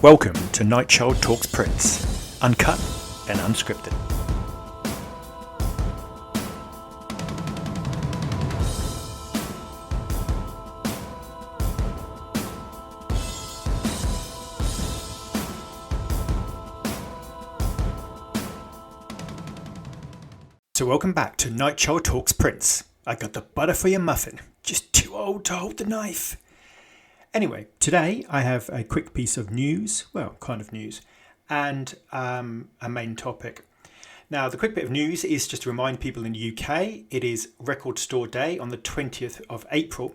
Welcome to Nightchild Talks Prince, uncut and unscripted. So welcome back to Nightchild Talks Prince. I got the butter for your muffin, just too old to hold the knife. Anyway, today I have a quick piece of news, well, kind of news, and a main topic. Now, the quick bit of news is just to remind people in the UK, it is Record Store Day on the 20th of April,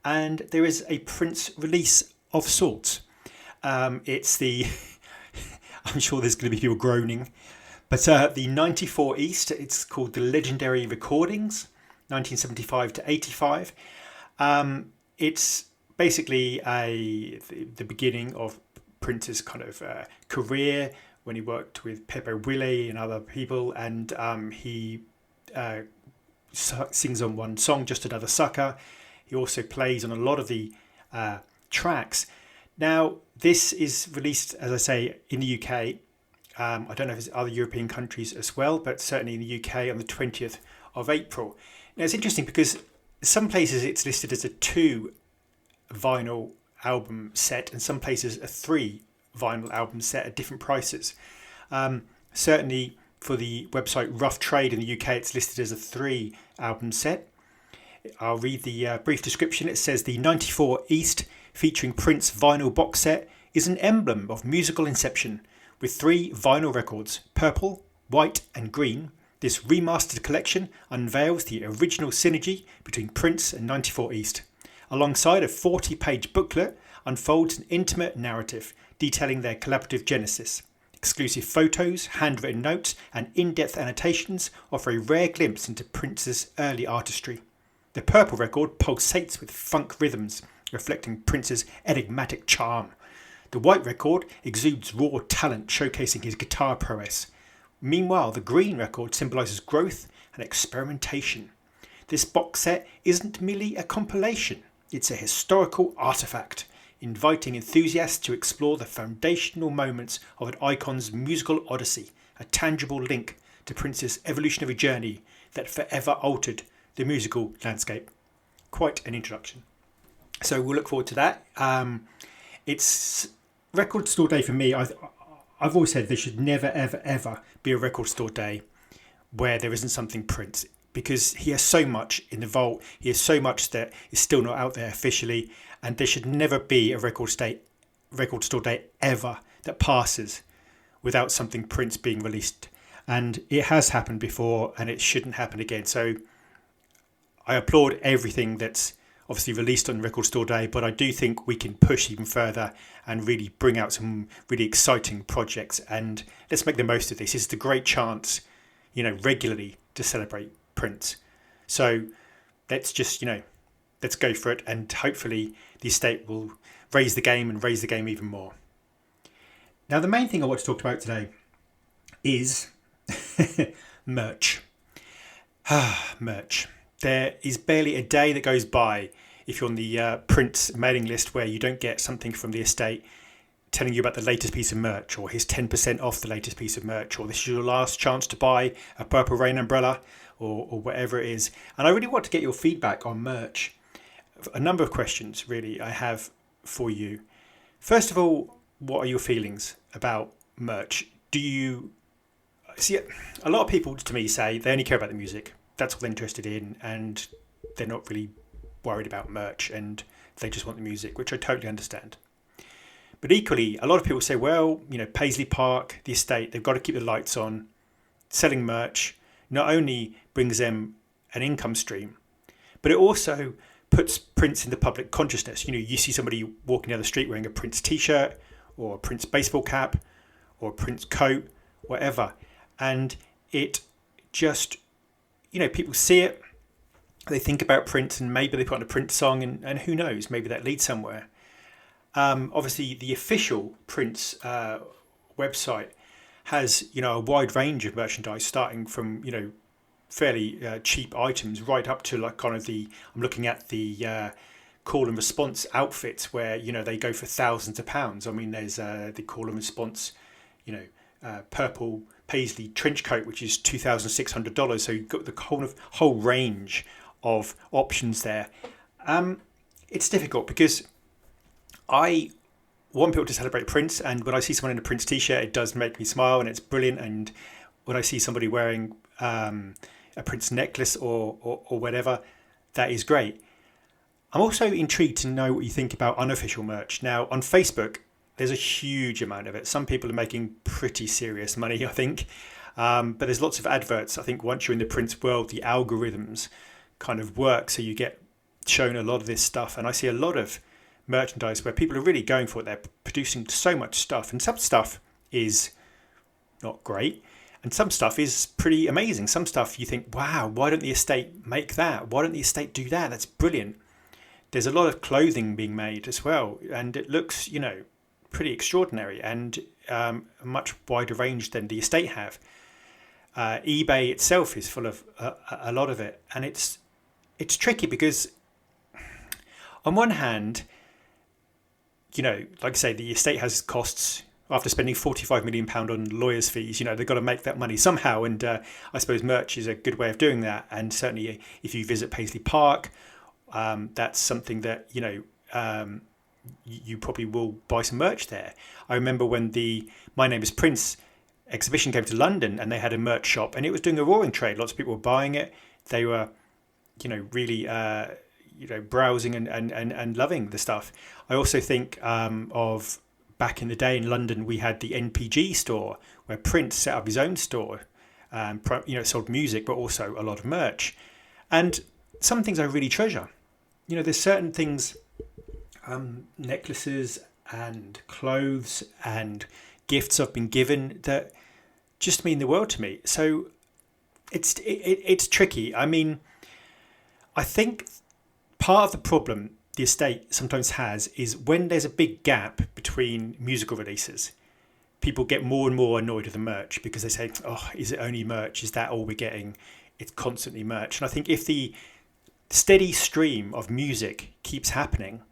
and there is a Prince release of sorts. It's the, I'm sure there's going to be people groaning, but the 94 East, it's called the Legendary Recordings, 1975 to 85. It's basically the beginning of Prince's kind of career when he worked with Pepe Willie and other people, and he sings on one song, Just Another Sucker. He also plays on a lot of the tracks. Now, this is released, as I say, in the UK. I don't know if it's other European countries as well, but certainly in the UK on the 20th of April. Now, it's interesting because some places it's listed as a 2 vinyl album set, and some places a 3 vinyl album set at different prices. Certainly for the website Rough Trade in the UK, it's listed as a 3 album set. I'll read the brief description. It says the 94 East featuring Prince vinyl box set is an emblem of musical inception. With 3 vinyl records, purple, white and green, this remastered collection unveils the original synergy between Prince and 94 East. Alongside a 40-page booklet, unfolds an intimate narrative detailing their collaborative genesis. Exclusive photos, handwritten notes, and in-depth annotations offer a rare glimpse into Prince's early artistry. The purple record pulsates with funk rhythms, reflecting Prince's enigmatic charm. The white record exudes raw talent, showcasing his guitar prowess. Meanwhile, the green record symbolises growth and experimentation. This box set isn't merely a compilation. It's a historical artefact, inviting enthusiasts to explore the foundational moments of an icon's musical odyssey, a tangible link to Prince's evolutionary journey that forever altered the musical landscape. Quite an introduction. So we'll look forward to that. It's Record Store Day for me. I've always said there should never, ever, ever be a Record Store Day where there isn't something Prince, because he has so much in the vault. He has so much that is still not out there officially, and there should never be a Record Store Day ever that passes without something Prince being released. And it has happened before, and it shouldn't happen again. So I applaud everything that's obviously released on Record Store Day, but I do think we can push even further and really bring out some really exciting projects, and let's make the most of this. It's a great chance, regularly to celebrate Prince. So let's just, let's go for it, and hopefully the estate will raise the game even more. Now, the main thing I want to talk about today is merch. Merch. There is barely a day that goes by if you're on the Prince mailing list where you don't get something from the estate telling you about the latest piece of merch, or his 10% off the latest piece of merch, or this is your last chance to buy a Purple Rain umbrella, or whatever it is. And I really want to get your feedback on merch. A number of questions, really, I have for you. First of all, what are your feelings about merch? Do you see a lot of people to me say they only care about the music? That's what they're interested in, and they're not really worried about merch, and they just want the music, which I totally understand. But equally, a lot of people say, well, Paisley Park, the estate, they've got to keep the lights on. Selling merch not only brings them an income stream, but it also puts Prince in the public consciousness. You see somebody walking down the street wearing a Prince t-shirt, or a Prince baseball cap, or a Prince coat, whatever. And it just, people see it, they think about Prince, and maybe they put on a Prince song, and who knows, maybe that leads somewhere. Obviously, the official Prince website has, a wide range of merchandise, starting from, fairly cheap items right up to like kind of I'm looking at the call and response outfits where they go for thousands of pounds. I mean, there's the call and response, purple paisley trench coat, which is $2,600. So you've got the whole range of options there. It's difficult because I want people to celebrate Prince, and when I see someone in a Prince t-shirt, it does make me smile, and it's brilliant. And when I see somebody wearing a Prince necklace or whatever, that is great. I'm also intrigued to know what you think about unofficial merch. Now, on Facebook, there's a huge amount of it. Some people are making pretty serious money, I think. But there's lots of adverts. I think once you're in the Prince world, the algorithms kind of work, so you get shown a lot of this stuff. And I see a lot of merchandise where people are really going for it. They're producing so much stuff, and some stuff is not great, and some stuff is pretty amazing. Some stuff you think, wow, why don't the estate make that? Why don't the estate do that? That's brilliant. There's a lot of clothing being made as well, and it looks, pretty extraordinary, and a much wider range than the estate have. eBay itself is full of a lot of it, and it's tricky because on one hand, like I say, the estate has costs. After spending £45 million on lawyers' fees, they've got to make that money somehow, and I suppose merch is a good way of doing that. And certainly, if you visit Paisley Park, that's something that you probably will buy some merch there. I remember when the My Name is Prince exhibition came to London, and they had a merch shop, and it was doing a roaring trade. Lots of people were buying it. They were, really, browsing and loving the stuff. I also think of back in the day in London, we had the NPG store where Prince set up his own store. Sold music, but also a lot of merch. And some things I really treasure. There's certain things, necklaces and clothes and gifts I've been given that just mean the world to me. So it's tricky. I mean, I think part of the problem the estate sometimes has is when there's a big gap between musical releases, people get more and more annoyed with the merch because they say, oh, is it only merch? Is that all we're getting? It's constantly merch. And I think if the steady stream of music keeps happening,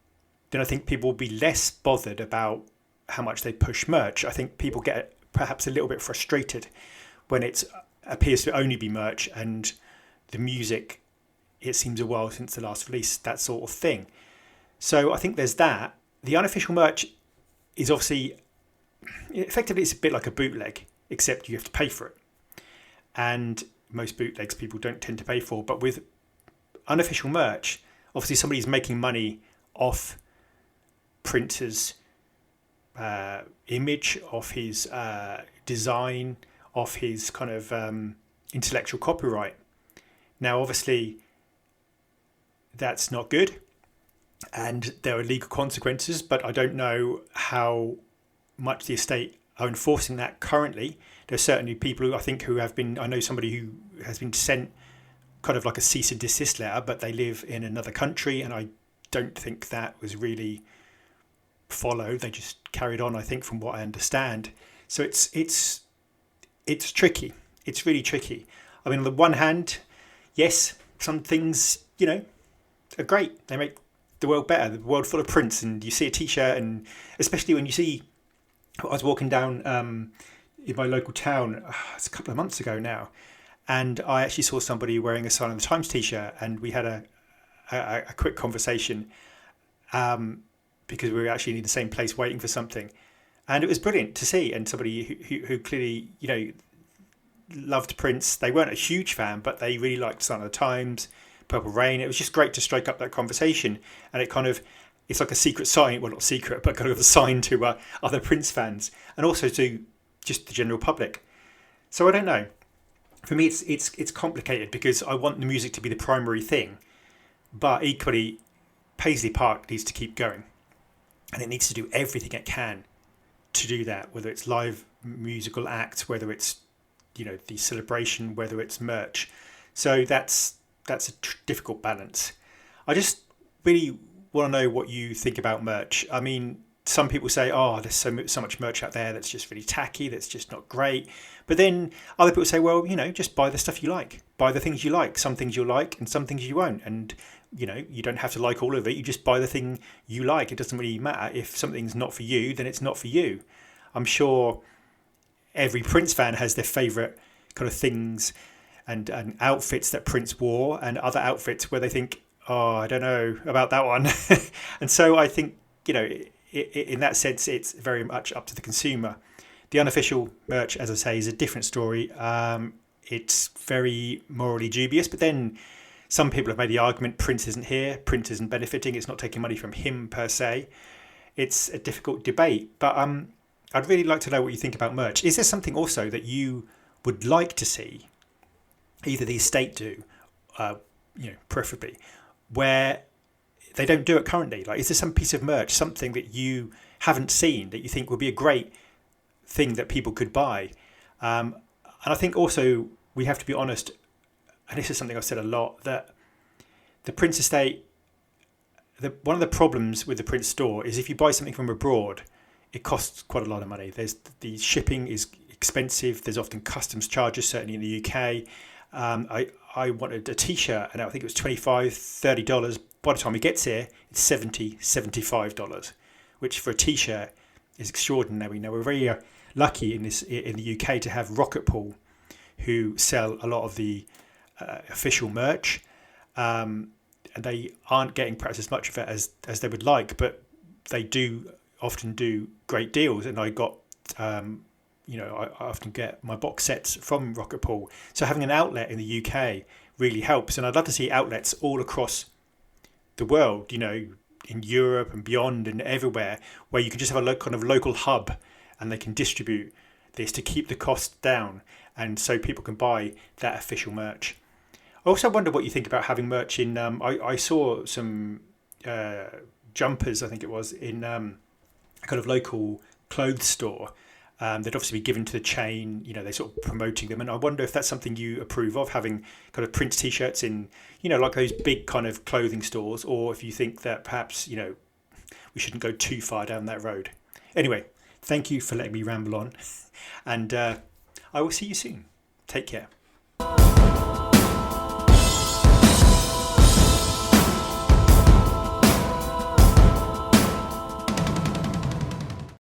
then I think people will be less bothered about how much they push merch. I think people get perhaps a little bit frustrated when it appears to only be merch and the music, it seems a while since the last release, that sort of thing. So I think there's that. The unofficial merch is obviously, effectively it's a bit like a bootleg, except you have to pay for it. And most bootlegs people don't tend to pay for. But with unofficial merch, obviously somebody's making money off Prince's image, off his design, off his kind of intellectual copyright. Now, obviously, that's not good, and there are legal consequences, but I don't know how much the estate are enforcing that currently. There's certainly people who have been, I know somebody who has been sent kind of like a cease and desist letter, but they live in another country, and I don't think that was really followed. They just carried on, I think, from what I understand. So it's tricky. It's really tricky. I mean, on the one hand, yes, some things, are great. They make the world better, the world full of Prince, and you see a t-shirt, and especially when you see, I was walking down in my local town, it's a couple of months ago now, and I actually saw somebody wearing a Sign of the Times t-shirt, and we had a quick conversation because we were actually in the same place waiting for something, and it was brilliant to see. And somebody who clearly, loved Prince. They weren't a huge fan, but they really liked Sign of the Times, Purple Rain. It was just great to strike up that conversation, and it's like a secret sign, well, not secret, but kind of a sign to other Prince fans, and also to just the general public. So I don't know. For me, it's complicated because I want the music to be the primary thing, but equally, Paisley Park needs to keep going, and it needs to do everything it can to do that. Whether it's live musical acts, whether it's the celebration, whether it's merch. So that's a difficult balance. I just really want to know what you think about merch. I mean, some people say, oh, there's so much merch out there that's just really tacky, that's just not great. But then other people say, well, just buy the stuff you like. Buy the things you like. Some things you'll like and some things you won't. And you don't have to like all of it. You just buy the thing you like. It doesn't really matter. If something's not for you, then it's not for you. I'm sure every Prince fan has their favourite kind of things and outfits that Prince wore, and other outfits where they think, oh, I don't know about that one. And so I think, in that sense, it's very much up to the consumer. The unofficial merch, as I say, is a different story. It's very morally dubious, but then some people have made the argument Prince isn't here, Prince isn't benefiting, it's not taking money from him per se. It's a difficult debate, but I'd really like to know what you think about merch. Is there something also that you would like to see, either the estate do, preferably, where they don't do it currently? Like, is there some piece of merch, something that you haven't seen that you think would be a great thing that people could buy? And I think also we have to be honest, and this is something I've said a lot, that the Prince estate, one of the problems with the Prince store is if you buy something from abroad, it costs quite a lot of money. The shipping is expensive. There's often customs charges, certainly in the UK. I wanted a t-shirt and I think it was $25, $30. By the time it gets here, it's $70, $75, which for a t-shirt is extraordinary. Now, we're very lucky in the UK to have Rocket Pool, who sell a lot of the official merch, and they aren't getting perhaps as much of it as they would like, but they do often do great deals. And I got I often get my box sets from Rocket Pool, so having an outlet in the UK really helps. And I'd love to see outlets all across the world, in Europe and beyond and everywhere, where you can just have a kind of local hub, and they can distribute this to keep the cost down, and so people can buy that official merch. I also wonder what you think about having merch in. I saw some jumpers, I think it was, in a kind of local clothes store. They'd obviously be given to the chain. They're sort of promoting them, and I wonder if that's something you approve of, having kind of Prince t-shirts in, like those big kind of clothing stores, or if you think that perhaps we shouldn't go too far down that road. Anyway, thank you for letting me ramble on, and I will see you soon. Take care.